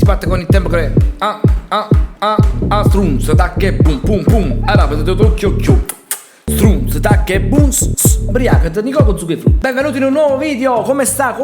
si parte con il tempo che strunz, tacche, pum pum pum, arabedo tocchio chiù. Strunz, tacche, boom, briacate, Nico con zucchero e frutta. Benvenuti in un nuovo video. Come sta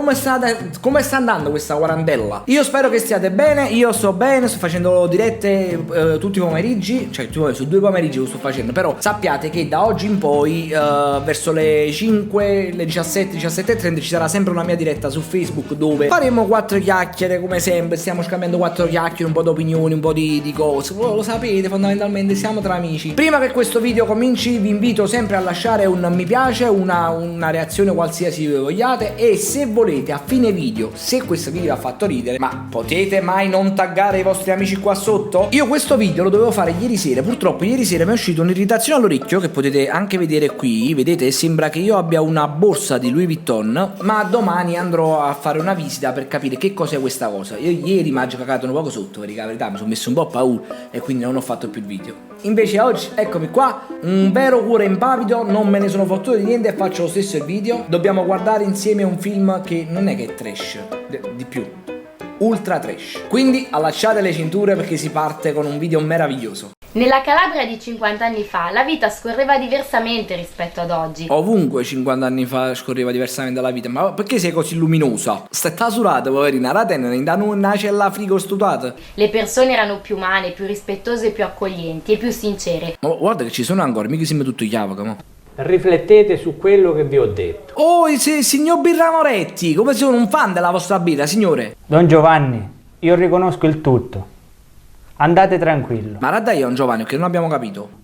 andando questa quarantella? Io spero che stiate bene. Io sto bene, sto facendo dirette tutti i pomeriggi. Cioè su 2 pomeriggi lo sto facendo. Però sappiate che da oggi in poi verso le 5, le 17, 17:30 ci sarà sempre una mia diretta su Facebook, dove faremo 4 chiacchiere come sempre. Stiamo scambiando 4 chiacchiere, un po' di opinioni, un po' di cose. Voi lo sapete, fondamentalmente siamo tra amici. Prima che questo video cominci vi invito sempre a lasciare un mi piace, una reazione qualsiasi vogliate, e se volete a fine video, se questo video ha fatto ridere, ma potete mai non taggare i vostri amici qua sotto? Io questo video lo dovevo fare ieri sera, purtroppo ieri sera mi è uscita un'irritazione all'orecchio che potete anche vedere qui, vedete, sembra che io abbia una borsa di Louis Vuitton, ma domani andrò a fare una visita per capire che cos'è questa cosa. Io ieri mi ha cagato un poco sotto, per la verità mi sono messo un po' paura e quindi non ho fatto più il video. Invece oggi, eccomi qua, un vero cuore impavido, non me ne sono fottuto di niente e faccio lo stesso il video. Dobbiamo guardare insieme un film che non è che è trash, di più, ultra trash. Quindi allacciate le cinture perché si parte con un video meraviglioso. Nella Calabria di 50 anni fa la vita scorreva diversamente rispetto ad oggi. Ovunque 50 anni fa scorreva diversamente la vita, ma perché sei così luminosa? Stai tasurata, poverina, la tenere in una cella frigo stutata. Le persone erano più umane, più rispettose, più accoglienti e più sincere. Ma guarda che ci sono ancora, mica sembra tutto chiavaca, mo. Riflettete su quello che vi ho detto. Oh, signor Birra Moretti, come sono un fan della vostra birra, signore? Don Giovanni, io riconosco il tutto. Andate tranquillo. Ma guarda io, Giovanni, che non abbiamo capito.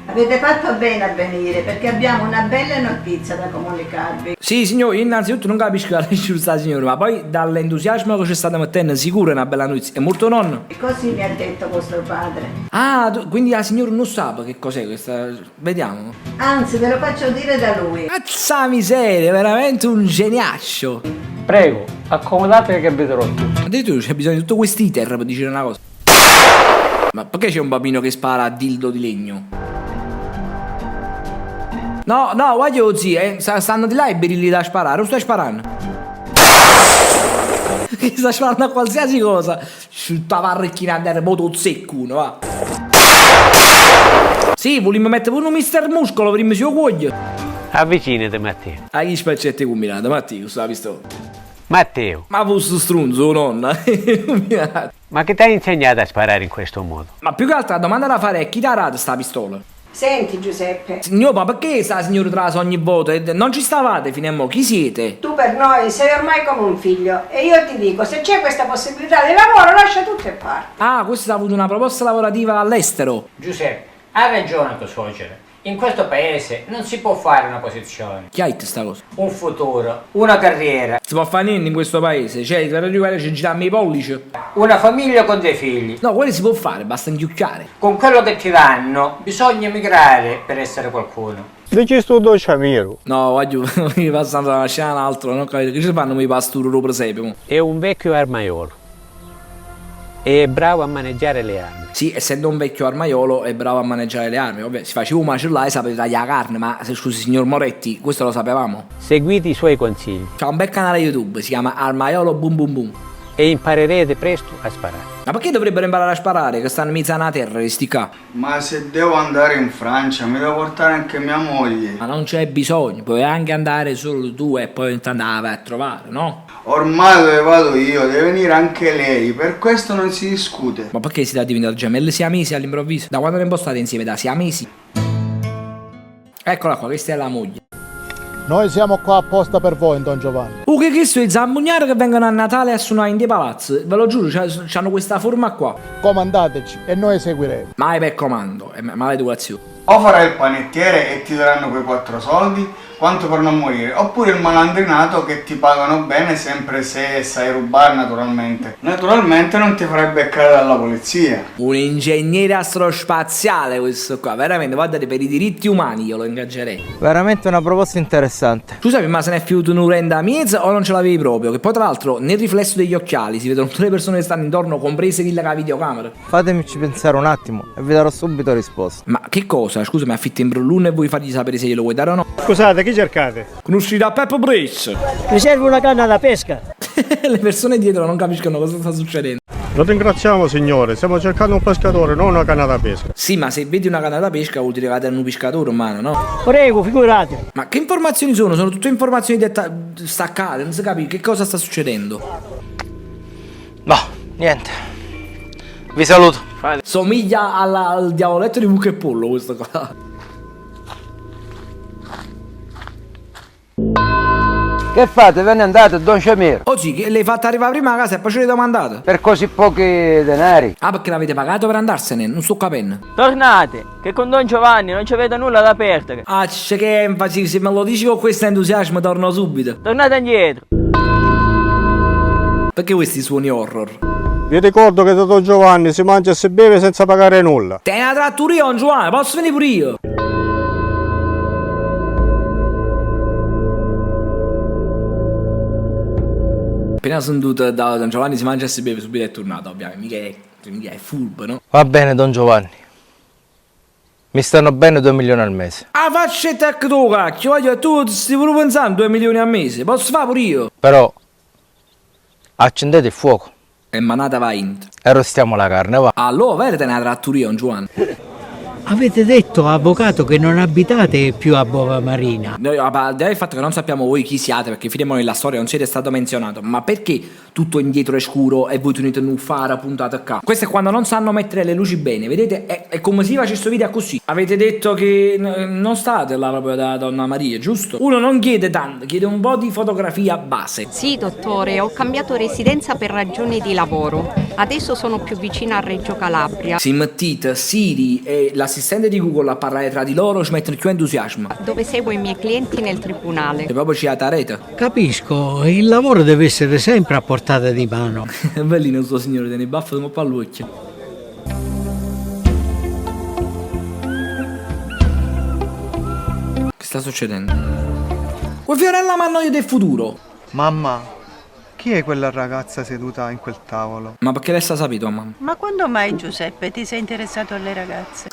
Avete fatto bene a venire perché abbiamo una bella notizia da comunicarvi. Sì, signore, io innanzitutto non capisco la giusta, signore, ma poi dall'entusiasmo che c'è stato mettendo sicuro è una bella notizia. È molto nonno. E così mi ha detto vostro padre. Ah, quindi la signora non sa che cos'è questa. Vediamo. Anzi, ve lo faccio dire da lui. Cazza miseria, veramente un geniaccio. Prego, accomodatevi che vedrò tutto. Addirittura c'è bisogno di tutto quest'iter per dire una cosa. Ma perché c'è un bambino che spara a dildo di legno? No, guarda zio, stanno di là i berilli da sparare, non stai sparando? Sta sparando a qualsiasi cosa. Tutta varrecchina a dare motosecco, va. Sì, volimmo mettere pure un mister muscolo, prima si cuoio. Avvicinati Matteo. A gli spaccetti combinati, Matteo, questa la pistola. Matteo, Ma questo strunzo, nonna. ma che ti ha insegnato a sparare in questo modo? Ma più che altro la domanda da fare è chi ti ha dato sta pistola? Senti Giuseppe, Signor, ma perché sta signora trasa ogni volta? Non ci stavate fino a mo', chi siete? tu per noi sei ormai come un figlio e io ti dico, se c'è questa possibilità di lavoro lascia tutto e parti. Ah, questa ha avuto una proposta lavorativa all'estero. Giuseppe, ha ragione tuo suocero. In questo paese non si può fare una posizione, Chi ha detto sta cosa? un futuro, una carriera, Si può fare niente in questo paese, cioè per arrivare ci girarmi i pollici. una famiglia con dei figli. No, quello si può fare, basta inchiucchiare. Con quello che ti danno bisogna emigrare per essere qualcuno. Dici sto dolce amico. No, voglio mi passando da una scena all'altra, non capito che ci fanno i pastori lo presepe. Mo. È un vecchio armaiolo. È bravo a maneggiare le armi. Sì, essendo un vecchio armaiolo è bravo a maneggiare le armi. Vabbè, si faceva un macellaio e sapeva tagliare la carne, ma se scusi signor Moretti, questo lo sapevamo. Seguite i suoi consigli C'ha un bel canale YouTube, si chiama Armaiolo Boom Boom Boom. e imparerete presto a sparare. Ma perché dovrebbero imparare a sparare? Che stanno in mezzo alla terra, questi qua. Ma se devo andare in Francia mi devo portare anche mia moglie. Ma non c'è bisogno, puoi anche andare solo tu e poi andare a trovare, no? Ormai dove vado io deve venire anche lei, per questo non si discute. Ma perché siete diventati gemelle siamesi all'improvviso? Da quando ne state insieme? Da siamesi? Eccola qua, questa è la moglie. Noi siamo qua apposta per voi, Don Giovanni. Che sono i zammugnari che vengono a Natale a suonare in dei palazzi? Ve lo giuro, c'hanno questa forma qua. Comandateci e noi eseguiremo. Mai per comando, è maleducazione. O farai il panettiere e ti daranno quei 4 soldi, quanto per non morire, oppure il malandrinato che ti pagano bene sempre se sai rubare naturalmente. Naturalmente non ti farai beccare dalla polizia. Un ingegnere astrospaziale questo qua, veramente, guardate, per i diritti umani io lo ingaggerei. Veramente una proposta interessante. Scusami, ma se ne è fiuto un'urenda a mezza o non ce l'avevi proprio? Che poi tra l'altro nel riflesso degli occhiali si vedono tutte le persone che stanno intorno, comprese chi la videocamera. Fatemi pensare un attimo e vi darò subito risposta. Ma che cosa? Scusami, affitti in brullone e vuoi fargli sapere se glielo vuoi dare o no? Scusate, chi cercate? Conosci da Peppo Brace? Mi serve una canna da pesca. Le persone dietro non capiscono cosa sta succedendo. Lo ringraziamo signore, stiamo cercando un pescatore, non una canna da pesca. Sì, ma se vedi una canna da pesca vuol dire che ha un pescatore in mano, no? Prego, figurate. Ma che informazioni sono? Sono tutte informazioni staccate, non si capisce che cosa sta succedendo. No, niente. Vi saluto. Somiglia al diavoletto di Mucca e Pollo questo qua. Che fate? Ve ne andate, Don Sciamir? Oggi che l'hai fatta arrivare prima a casa e poi ce l'hai domandata? Per così pochi denari? Ah, perché l'avete pagato per andarsene? Non sto capendo. Tornate, che con Don Giovanni non ci vedo nulla da perdere. Ah, c'è che enfasi, se me lo dici con questo entusiasmo torno subito. Tornate indietro. Perché questi suoni horror? Vi ricordo che da Don Giovanni si mangia e si beve senza pagare nulla. Te una trattoria, Don Giovanni, posso venire pure io? Appena sentito da Don Giovanni si mangia e si beve, subito è tornato, ovviamente, mica è furbo, no? Va bene, Don Giovanni. Mi stanno bene 2 milioni al mese. Ah, faccetta che tu, cacchio, voglio, tu stai pure pensando 2 milioni al mese, posso fare pure io? Però accendete il fuoco E manata va int. e rostiamo la carne, va. Allora, vedete una trattoria, Don Giovanni? Avete detto, avvocato, che non abitate più a Bova Marina. Noi, al di là del fatto che non sappiamo voi chi siate, perché finimo nella storia non siete stato menzionato, ma perché tutto indietro è scuro e voi tenete un faro puntato qua? Questo è quando non sanno mettere le luci bene, vedete? È come se facesse questo video così. Avete detto che non state là proprio da Donna Maria, giusto? Uno non chiede tanto, chiede un po' di fotografia base. Sì, dottore, ho cambiato residenza per ragioni di lavoro. Adesso sono più vicina a Reggio Calabria. Se mettete Siri e l'assistente di Google a parlare tra di loro ci mettono più entusiasmo. Dove seguo i miei clienti nel tribunale. E proprio ci rete. Capisco, il lavoro deve essere sempre a portata di mano. È bellino sto signore, tiene i baffi come pallucchio. Che sta succedendo? Quel Fiorella Mannoia del futuro. Mamma, chi è quella ragazza seduta in quel tavolo? Ma perché lei sta sapito, mamma? Ma quando mai, Giuseppe, ti sei interessato alle ragazze?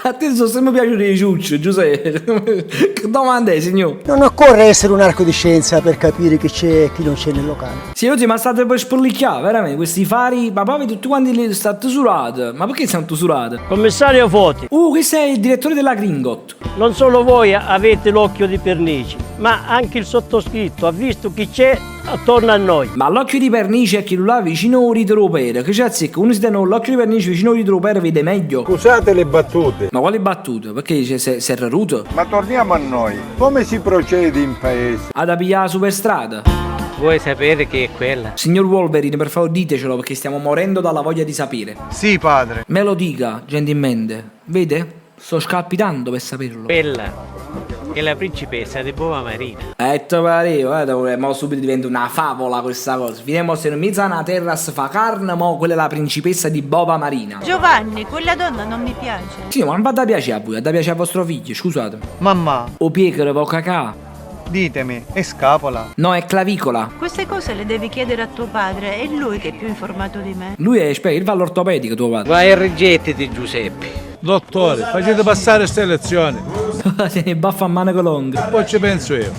A te sono sempre piaciuti i ciucci, Giuseppe. Che domanda è, signor? Non occorre essere un arco di scienza per capire chi c'è e chi non c'è nel locale. Sì, oggi ma state per spollicchiare, veramente, questi fari, ma poi tutti quanti li state usurati. Ma perché siamo usurati? Commissario Foti. Questo è il direttore della Gringot. Non solo voi avete l'occhio di pernici, ma anche il sottoscritto ha visto chi c'è attorno a noi. Ma l'occhio di pernice è chi lo là vicino al ritrovere. Che c'è zecco? Uno si tiene l'occhio di pernice vicino al ritrovere vede meglio. Scusate le battute. Ma quali battute? Perché si è raruto? Ma torniamo a noi. Come si procede in paese? Ad pigliare la superstrada. Vuoi sapere chi è quella? Signor Wolverine, per favore ditecelo perché stiamo morendo dalla voglia di sapere. Sì, padre. Me lo dica, gentilmente. Vede? Sto scalpitando per saperlo. Quella è la principessa di Bova Marina. Te pareva, mo subito diventa una favola questa cosa. Finiamo se in mezzo a una terra si fa carne, mo quella è la principessa di Bova Marina. Giovanni, quella donna non mi piace. Sì, ma non va da piacere a voi, da piacere a vostro figlio, scusate. Mamma. O piegare vo cacà. Ditemi, è scapola? No, è clavicola. Queste cose le devi chiedere a tuo padre, è lui che è più informato di me. Lui è esperto, il va all'ortopedico tuo padre. Vai e rigettiti, Giuseppe. Dottore, facete passare queste elezioni. Tieni baffo a manico lungo. Poi ci penso io.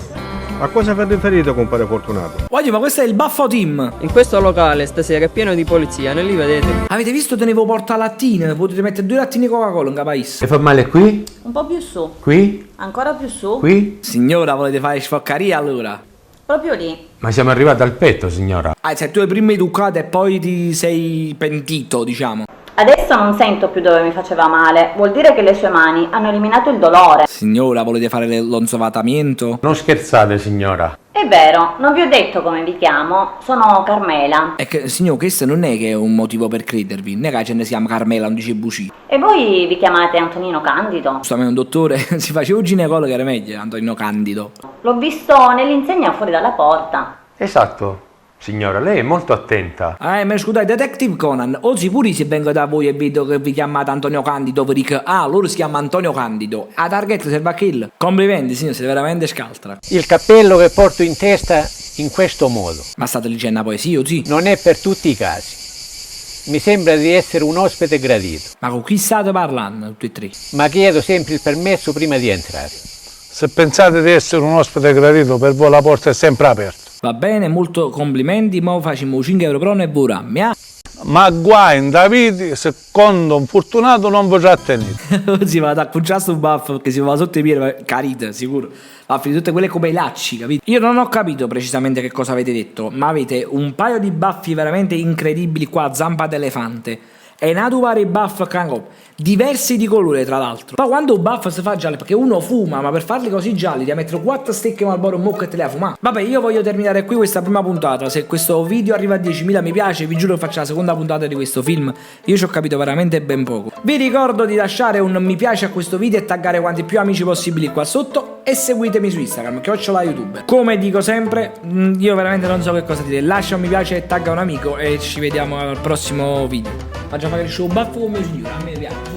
A cosa fa riferito, compare Fortunato? Voglio, ma questo è il baffo team. In questo locale stasera è pieno di polizia, non li vedete? Avete visto tenevo porta lattine? Potete mettere 2 lattini Coca-Cola in capais. E fa male qui? Un po' più su. Qui? Ancora più su. Qui? Signora, volete fare sfoccaria allora? Proprio lì. Ma siamo arrivati al petto, signora. Se tu hai prima educato e poi ti sei pentito, diciamo. Adesso non sento più dove mi faceva male. Vuol dire che le sue mani hanno eliminato il dolore. Signora, volete fare l'onzovatamento? Non scherzate, signora. È vero, non vi ho detto come vi chiamo. Sono Carmela. È che, signor, questo non è che è un motivo per credervi. Non è che ce ne siamo Carmela, non dice buci. E voi vi chiamate Antonino Candido? Giustamente un dottore, si faceva un ginecologo, era meglio, Antonino Candido. L'ho visto nell'insegna fuori dalla porta. Esatto. Signora, lei è molto attenta. Ma scusate, Detective Conan, oggi pure se vengo da voi e vedo che vi chiamate Antonio Candido, vi dico, loro si chiama Antonio Candido. A target serve a kill. Complimenti, signor, siete veramente scaltra. Il cappello che porto in testa in questo modo. Ma state leggendo una poesia, o sì? Non è per tutti i casi. Mi sembra di essere un ospite gradito. Ma con chi state parlando, tutti e tre? Ma chiedo sempre il permesso prima di entrare. Se pensate di essere un ospite gradito, per voi la porta è sempre aperta. Va bene, molto complimenti, mo facciamo 5 euro pro e vorrà. Ma guai in Davide, secondo un fortunato non potrà tenere. Si va ad appoggiare sto buff perché si va sotto i piedi, carite, sicuro. Va a finire tutte quelle come i lacci, capito? Io non ho capito precisamente che cosa avete detto, ma avete un paio di baffi veramente incredibili qua a zampa d'elefante. E una vari buff crank diversi di colore tra l'altro. Ma quando un buff si fa giallo, perché uno fuma, ma per farli così gialli devi mettere 4 stecche Marlboro Mucca e te le ha fumate. Vabbè, io voglio terminare qui questa prima puntata. Se questo video arriva a 10.000 mi piace, vi giuro faccio la seconda puntata di questo film. Io ci ho capito veramente ben poco. Vi ricordo di lasciare un mi piace a questo video e taggare quanti più amici possibili qua sotto. E seguitemi su Instagram, @YouTube. Come dico sempre, io veramente non so che cosa dire. Lascia un mi piace e tagga un amico e ci vediamo al prossimo video. Facciamo fare il show buff con mio signore, a me piace.